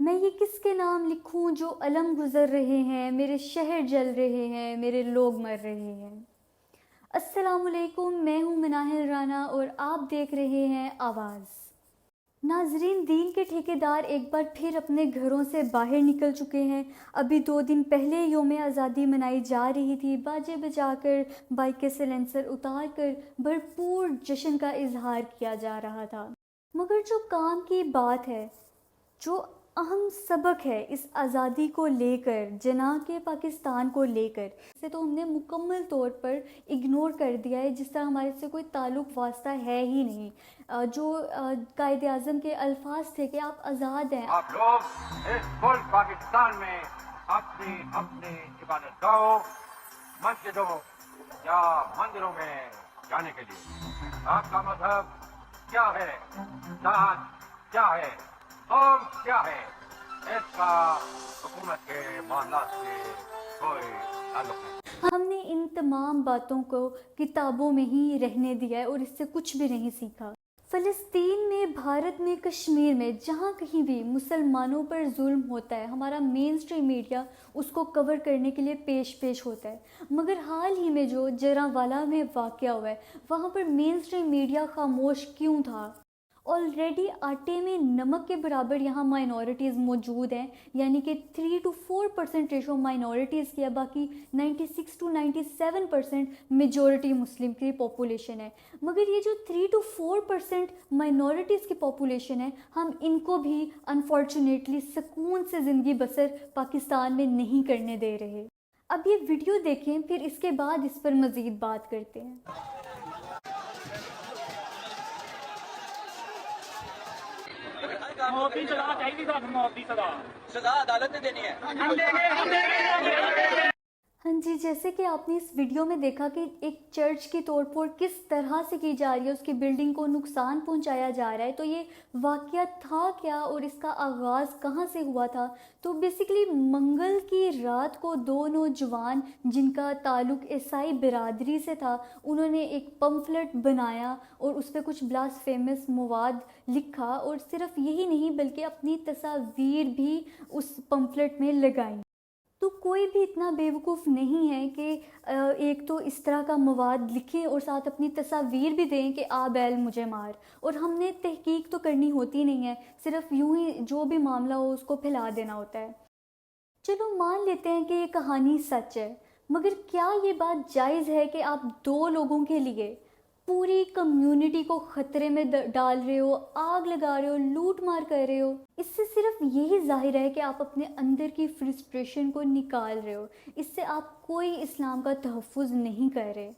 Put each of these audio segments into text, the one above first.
میں یہ کس کے نام لکھوں جو علم گزر رہے ہیں، میرے شہر جل رہے ہیں، میرے لوگ مر رہے ہیں۔ السلام علیکم، میں ہوں مناہل رانا اور آپ دیکھ رہے ہیں آواز۔ ناظرین، دین کے ٹھیکیدار ایک بار پھر اپنے گھروں سے باہر نکل چکے ہیں۔ ابھی 2 دن پہلے یوم آزادی منائی جا رہی تھی، باجے بجا کر، بائک کے سلنسر اتار کر بھرپور جشن کا اظہار کیا جا رہا تھا۔ مگر جو کام کی بات ہے، جو اہم سبق ہے اس آزادی کو لے کر، جناح کے پاکستان کو لے کر، اسے تو ہم نے مکمل طور پر اگنور کر دیا ہے، جس طرح ہمارے سے کوئی تعلق واسطہ ہے ہی نہیں۔ جو قائد اعظم کے الفاظ تھے کہ آپ آزاد ہیں۔ آپ لوگ اس ملک پاکستان میں اپنی اپنی عبادت گاہوں، مسجدوں یا مندروں میں جانے کے لیے آپ کا مذہب کیا ہے، ذات کیا ہے، قوم کیا ہے، اس کا حکومت کے معاملات سے کوئی تعلق نہیں۔ ہم نے ان تمام باتوں کو کتابوں میں ہی رہنے دیا ہے اور اس سے کچھ بھی نہیں سیکھا۔ فلسطین میں، بھارت میں، کشمیر میں، جہاں کہیں بھی مسلمانوں پر ظلم ہوتا ہے، ہمارا مین سٹریم میڈیا اس کو کور کرنے کے لیے پیش ہوتا ہے۔ مگر حال ہی میں جو جرانوالا میں واقعہ ہوا ہے، وہاں پر مین سٹریم میڈیا خاموش کیوں تھا؟ آلریڈی آٹے میں نمک کے برابر یہاں مائنورٹیز موجود ہیں، یعنی کہ 3 to 4% ریشو مائنورٹیز کی ہے، باقی 96 to 97% میجورٹی مسلم کی پاپولیشن ہے۔ مگر یہ جو 3 to 4% مائنورٹیز کی پاپولیشن ہے، ہم ان کو بھی انفارچونیٹلی سکون سے زندگی بسر پاکستان میں نہیں کرنے دے رہے۔ اب یہ ویڈیو دیکھیں، پھر اس کے بعد اس پر مزید بات کرتے ہیں۔ موت کی سزا چاہیے، موت کی سزا عدالت نے دینی ہے۔ ہاں جی، جیسے کہ آپ نے اس ویڈیو میں دیکھا کہ ایک چرچ کی توڑ پھوڑ کس طرح سے کی جا رہی ہے، اس کی بلڈنگ کو نقصان پہنچایا جا رہا ہے۔ تو یہ واقعہ تھا کیا اور اس کا آغاز کہاں سے ہوا تھا؟ تو بیسیکلی منگل کی رات کو 2 نوجوان جن کا تعلق عیسائی برادری سے تھا، انہوں نے ایک پمفلٹ بنایا اور اس پہ کچھ بلاسفیمس مواد لکھا، اور صرف یہی نہیں بلکہ اپنی تصاویر بھی اس پمفلٹ میں لگائیں۔ تو کوئی بھی اتنا بیوقوف نہیں ہے کہ ایک تو اس طرح کا مواد لکھیں اور ساتھ اپنی تصاویر بھی دیں کہ آ بیل مجھے مار، اور ہم نے تحقیق تو کرنی ہوتی نہیں ہے، صرف یوں ہی جو بھی معاملہ ہو اس کو پھیلا دینا ہوتا ہے۔ چلو مان لیتے ہیں کہ یہ کہانی سچ ہے، مگر کیا یہ بات جائز ہے کہ آپ 2 لوگوں کے لیے پوری کمیونٹی کو خطرے میں ڈال رہے ہو، آگ لگا رہے ہو، لوٹ مار کر رہے ہو؟ اس سے صرف یہی ظاہر ہے کہ آپ اپنے اندر کی فرسٹریشن کو نکال رہے ہو، اس سے آپ کوئی اسلام کا تحفظ نہیں کر رہے۔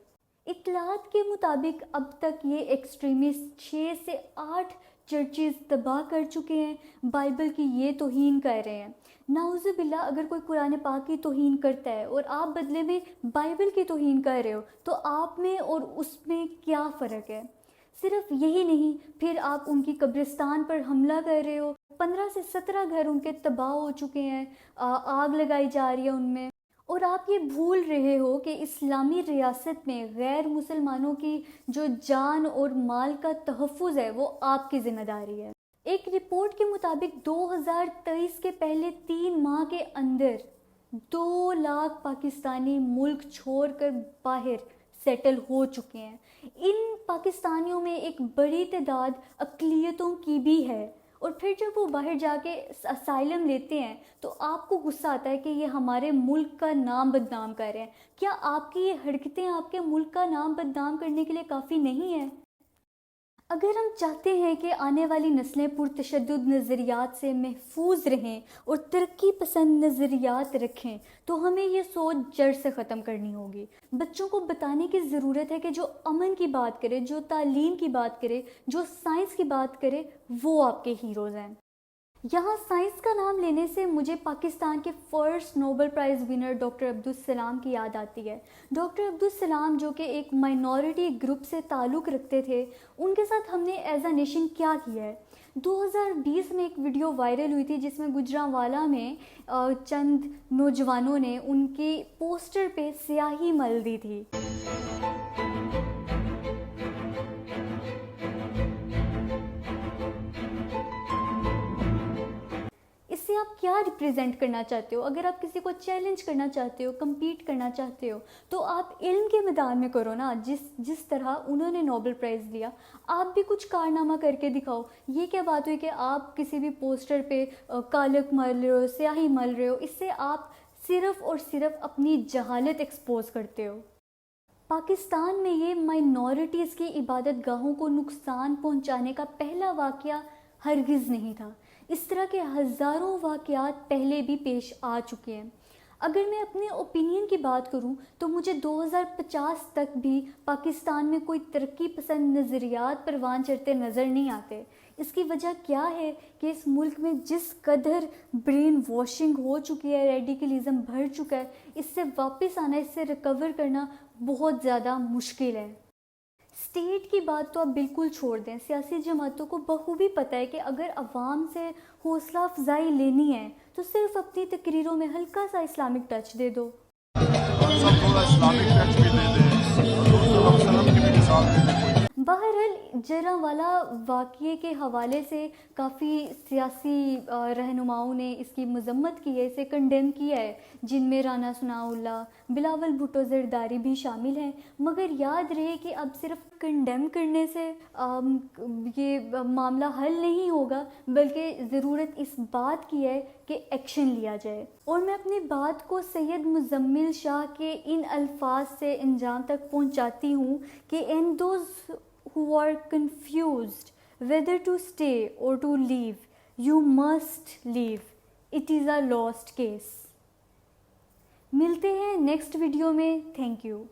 اطلاعات کے مطابق اب تک یہ ایکسٹریمسٹ 6 سے 8 چرچز تباہ کر چکے ہیں، بائبل کی یہ توہین کر رہے ہیں۔ نعوذ باللہ، اگر کوئی قرآن پاک کی توہین کرتا ہے اور آپ بدلے میں بائبل کی توہین کر رہے ہو، تو آپ میں اور اس میں کیا فرق ہے؟ صرف یہی نہیں، پھر آپ ان کی قبرستان پر حملہ کر رہے ہو، 15 سے 17 گھر ان کے تباہ ہو چکے ہیں، آگ لگائی جا رہی ہے ان میں، اور آپ یہ بھول رہے ہو کہ اسلامی ریاست میں غیر مسلمانوں کی جو جان اور مال کا تحفظ ہے وہ آپ کی ذمہ داری ہے۔ ایک رپورٹ کے مطابق 2023 کے پہلے 3 ماہ کے اندر 2 لاکھ پاکستانی ملک چھوڑ کر باہر سیٹل ہو چکے ہیں۔ ان پاکستانیوں میں ایک بڑی تعداد اقلیتوں کی بھی ہے، اور پھر جب وہ باہر جا کے اسائلم لیتے ہیں تو آپ کو غصہ آتا ہے کہ یہ ہمارے ملک کا نام بدنام کر رہے ہیں۔ کیا آپ کی یہ حرکتیں آپ کے ملک کا نام بدنام کرنے کے لیے کافی نہیں ہیں؟ اگر ہم چاہتے ہیں کہ آنے والی نسلیں پرتشدد نظریات سے محفوظ رہیں اور ترقی پسند نظریات رکھیں، تو ہمیں یہ سوچ جڑ سے ختم کرنی ہوگی۔ بچوں کو بتانے کی ضرورت ہے کہ جو امن کی بات کرے، جو تعلیم کی بات کرے، جو سائنس کی بات کرے، وہ آپ کے ہیروز ہیں۔ یہاں سائنس کا نام لینے سے مجھے پاکستان کے first Nobel prize winner doctor Abdus Salam کی یاد آتی ہے۔ ڈاکٹر عبدالسلام جو کہ ایک مائنورٹی گروپ سے تعلق رکھتے تھے، ان کے ساتھ ہم نے ایز اے نیشن کیا کیا ہے؟ 2020 میں ایک ویڈیو وائرل ہوئی تھی جس میں گجرانوالا میں چند نوجوانوں نے ان کے پوسٹر پہ سیاہی مل دی تھی۔ اس سے آپ کیا ریپریزنٹ کرنا چاہتے ہو. اگر آپ کسی کو چیلنج کرنا چاہتے ہو, کمپیٹ کرنا چاہتے ہو, تو آپ علم کے میدان میں کرو نا. جس طرح انہوں نے نوبل پرائز لیا, آپ بھی کچھ کارنامہ کر کے دکھاؤ. یہ کیا بات ہوئی کہ آپ کسی بھی پوسٹر پہ کالک مل رہے ہو, سیاہی مل رہے ہو. اس سے آپ صرف اور صرف اپنی جہالت ایکسپوز کرتے ہو. پاکستان میں یہ مائنورٹیز کی عبادت گاہوں کو نقصان پہنچانے کا پہلا واقعہ ہرگز نہیں تھا. اس طرح کے ہزاروں واقعات پہلے بھی پیش آ چکے ہیں. اگر میں اپنے اوپینین کی بات کروں تو مجھے 2050 تک بھی پاکستان میں کوئی ترقی پسند نظریات پروان چڑھتے نظر نہیں آتے. اس کی وجہ کیا ہے کہ اس ملک میں جس قدر برین واشنگ ہو چکی ہے, ریڈیکلزم بڑھ چکا ہے, اس سے واپس آنا, اس سے ریکور کرنا بہت زیادہ مشکل ہے. اسٹیٹ کی بات تو آپ بالکل چھوڑ دیں. سیاسی جماعتوں کو بخوبی پتہ ہے کہ اگر عوام سے حوصلہ افزائی لینی ہے تو صرف اپنی تقریروں میں ہلکا سا اسلامک ٹچ دے دو. بہرحال جرانوالا واقعے کے حوالے سے کافی سیاسی رہنماؤں نے اس کی مذمت کی ہے, اسے کنڈیم کیا ہے, جن میں رانا ثناء اللہ, بلاول بھٹو زرداری بھی شامل ہیں. مگر یاد رہے کہ اب صرف کنڈیم کرنے سے یہ معاملہ حل نہیں ہوگا, بلکہ ضرورت اس بات کی ہے کہ ایکشن لیا جائے. اور میں اپنی بات کو سید مزمل شاہ کے ان الفاظ سے انجام تک پہنچاتی ہوں کہ and those who are confused whether to stay or to leave, you must leave. It is a lost case. ملتے ہیں نیکسٹ ویڈیو میں. Thank you.